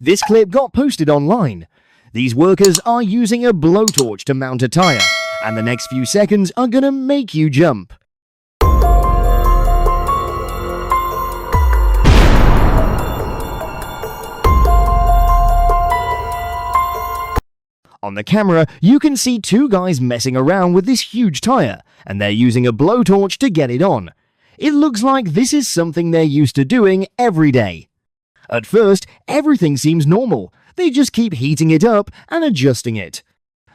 This clip got posted online. These workers are using a blowtorch to mount a tire, and the next few seconds are gonna make you jump. On the camera, you can see two guys messing around with this huge tire, and they're using a blowtorch to get it on. It looks like this is something they're used to doing every day. At first, everything seems normal. They just keep heating it up and adjusting it.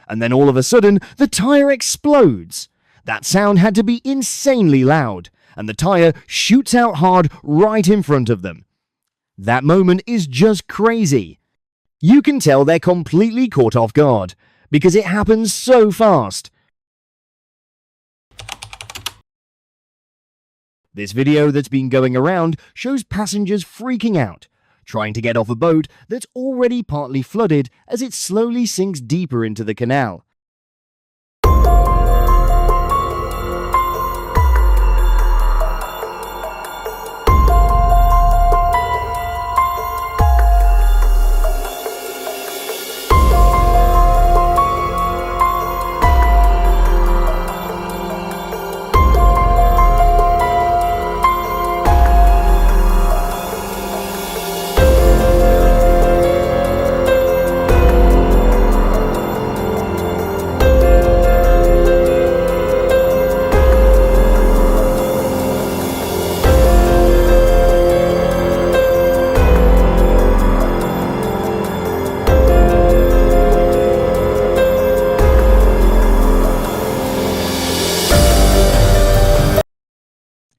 And then all of a sudden, the tire explodes. That sound had to be insanely loud, and the tire shoots out hard right in front of them. That moment is just crazy. You can tell they're completely caught off guard, because it happens so fast. This video that's been going around shows passengers freaking out, trying to get off a boat that's already partly flooded as it slowly sinks deeper into the canal.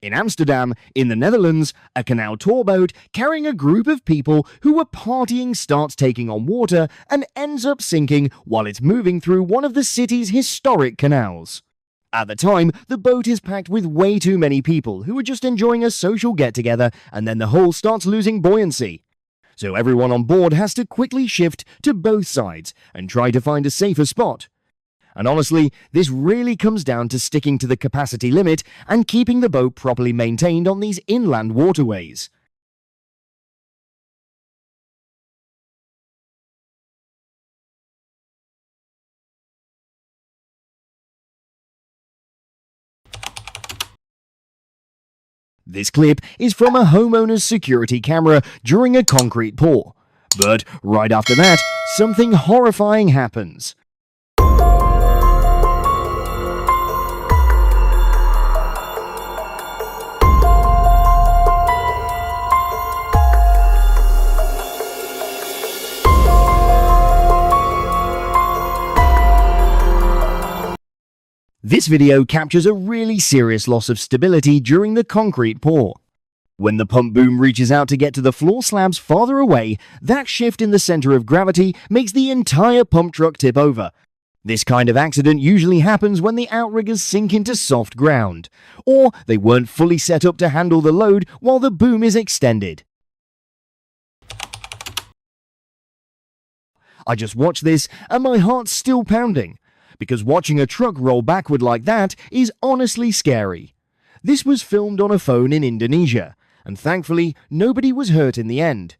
In Amsterdam, in the Netherlands, a canal tour boat carrying a group of people who were partying starts taking on water and ends up sinking while it's moving through one of the city's historic canals. At the time, the boat is packed with way too many people who are just enjoying a social get-together, and then the hull starts losing buoyancy. So everyone on board has to quickly shift to both sides and try to find a safer spot. And honestly, this really comes down to sticking to the capacity limit and keeping the boat properly maintained on these inland waterways. This clip is from a homeowner's security camera during a concrete pour. But right after that, something horrifying happens. This video captures a really serious loss of stability during the concrete pour. When the pump boom reaches out to get to the floor slabs farther away, that shift in the center of gravity makes the entire pump truck tip over. This kind of accident usually happens when the outriggers sink into soft ground, or they weren't fully set up to handle the load while the boom is extended. I just watched this and my heart's still pounding, because watching a truck roll backward like that is honestly scary. This was filmed on a phone in Indonesia, and thankfully nobody was hurt in the end.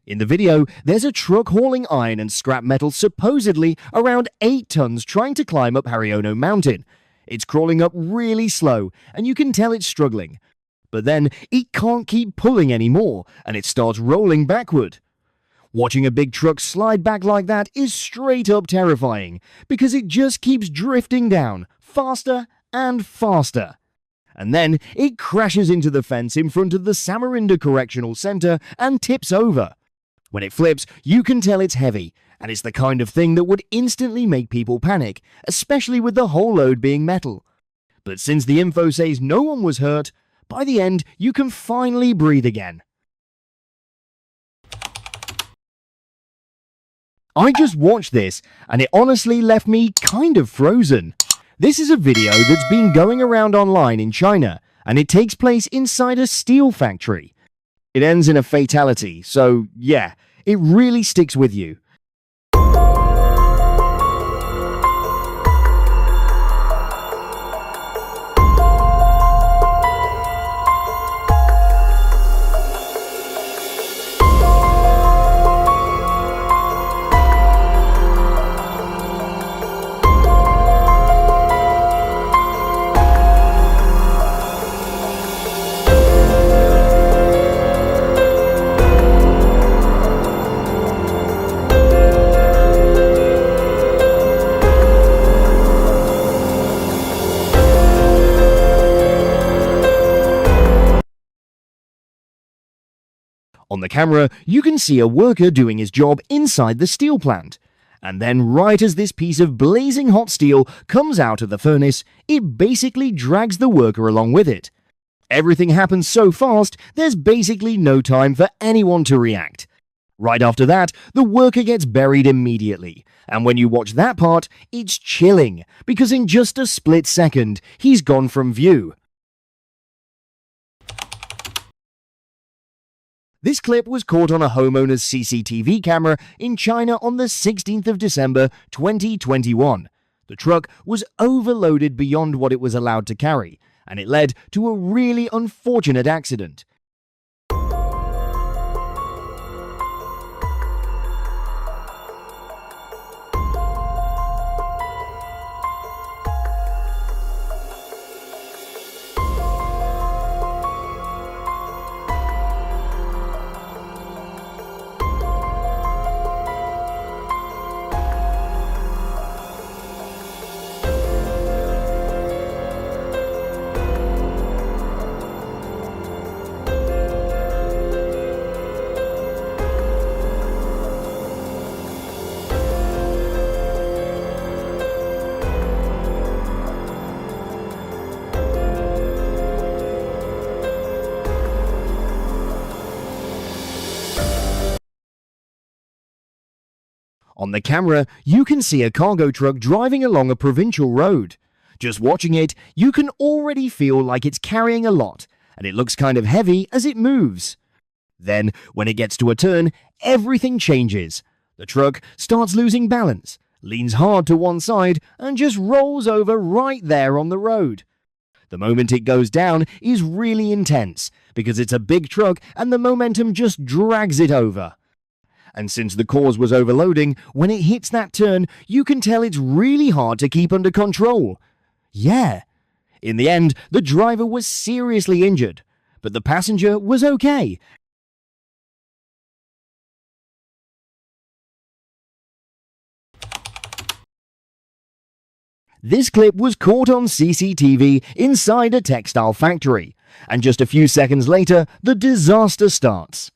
In the video, there's a truck hauling iron and scrap metal supposedly around 8 tons trying to climb up Haryono Mountain. It's crawling up really slow, and you can tell it's struggling. But then, it can't keep pulling anymore, and it starts rolling backward. Watching a big truck slide back like that is straight up terrifying, because it just keeps drifting down, faster and faster. And then, it crashes into the fence in front of the Samarinda Correctional Center and tips over. When it flips, you can tell it's heavy, and it's the kind of thing that would instantly make people panic, especially with the whole load being metal. But since the info says no one was hurt, by the end you can finally breathe again. I just watched this, and it honestly left me kind of frozen. This is a video that's been going around online in China, and it takes place inside a steel factory. It ends in a fatality, so yeah, it really sticks with you. On the camera, you can see a worker doing his job inside the steel plant. And then right as this piece of blazing hot steel comes out of the furnace, it basically drags the worker along with it. Everything happens so fast, there's basically no time for anyone to react. Right after that, the worker gets buried immediately. And when you watch that part, it's chilling, because in just a split second, he's gone from view. This clip was caught on a homeowner's CCTV camera in China on the 16th of December 2021. The truck was overloaded beyond what it was allowed to carry, and it led to a really unfortunate accident. On the camera, you can see a cargo truck driving along a provincial road. Just watching it, you can already feel like it's carrying a lot, and it looks kind of heavy as it moves. Then, when it gets to a turn, everything changes. The truck starts losing balance, leans hard to one side, and just rolls over right there on the road. The moment it goes down is really intense, because it's a big truck and the momentum just drags it over. And since the cause was overloading, when it hits that turn, you can tell it's really hard to keep under control. Yeah. In the end, the driver was seriously injured, but the passenger was okay. This clip was caught on CCTV inside a textile factory, and just a few seconds later, the disaster starts.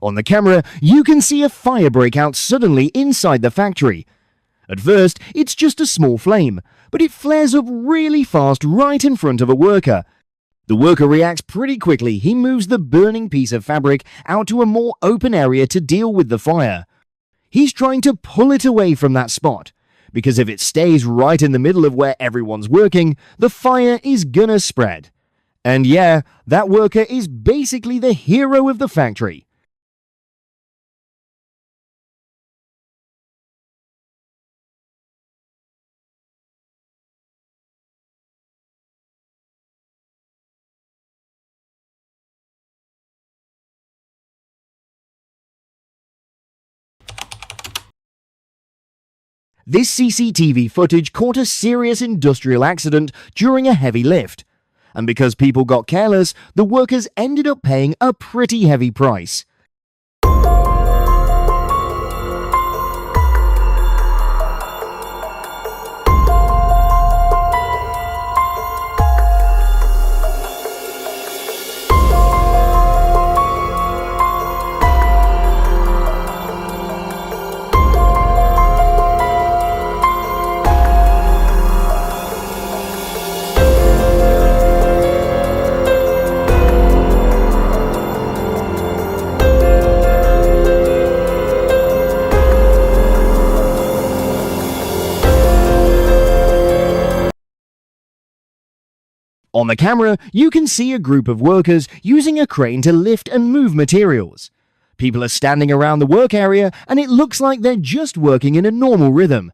On the camera, you can see a fire break out suddenly inside the factory. At first, it's just a small flame, but it flares up really fast right in front of a worker. The worker reacts pretty quickly. He moves the burning piece of fabric out to a more open area to deal with the fire. He's trying to pull it away from that spot, because if it stays right in the middle of where everyone's working, the fire is gonna spread. And yeah, that worker is basically the hero of the factory. This CCTV footage caught a serious industrial accident during a heavy lift. And because people got careless, the workers ended up paying a pretty heavy price. On the camera, you can see a group of workers using a crane to lift and move materials. People are standing around the work area and it looks like they're just working in a normal rhythm.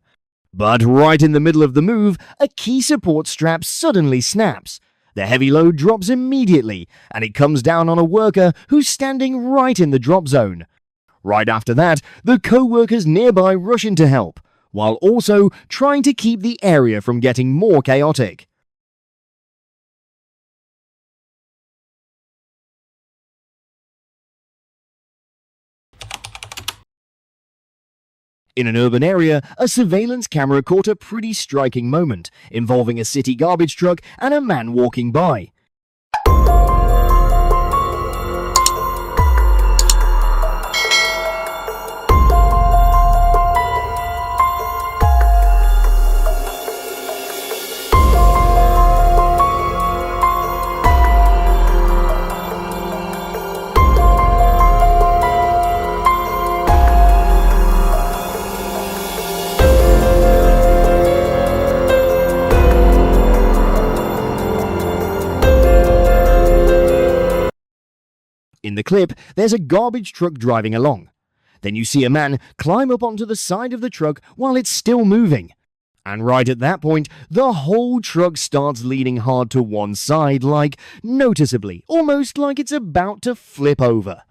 But right in the middle of the move, a key support strap suddenly snaps. The heavy load drops immediately and it comes down on a worker who's standing right in the drop zone. Right after that, the co-workers nearby rush in to help, while also trying to keep the area from getting more chaotic. In an urban area, a surveillance camera caught a pretty striking moment involving a city garbage truck and a man walking by. In the clip, there's a garbage truck driving along. Then you see a man climb up onto the side of the truck while it's still moving. And right at that point, the whole truck starts leaning hard to one side, like noticeably, almost like it's about to flip over.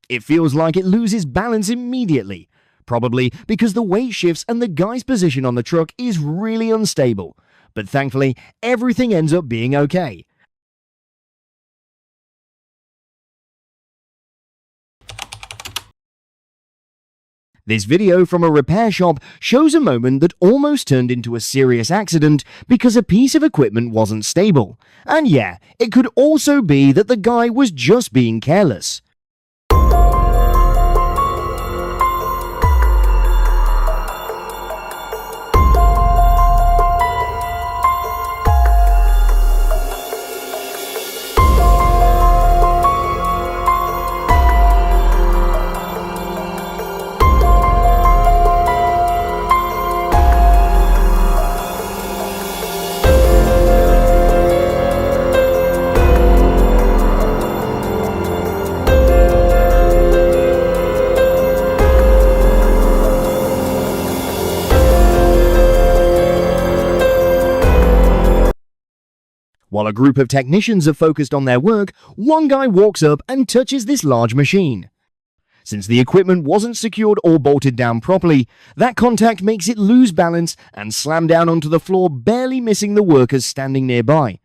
It feels like it loses balance immediately, probably because the weight shifts and the guy's position on the truck is really unstable. But thankfully, everything ends up being okay. This video from a repair shop shows a moment that almost turned into a serious accident because a piece of equipment wasn't stable. And yeah, it could also be that the guy was just being careless. While a group of technicians are focused on their work, one guy walks up and touches this large machine. Since the equipment wasn't secured or bolted down properly, that contact makes it lose balance and slam down onto the floor, barely missing the workers standing nearby.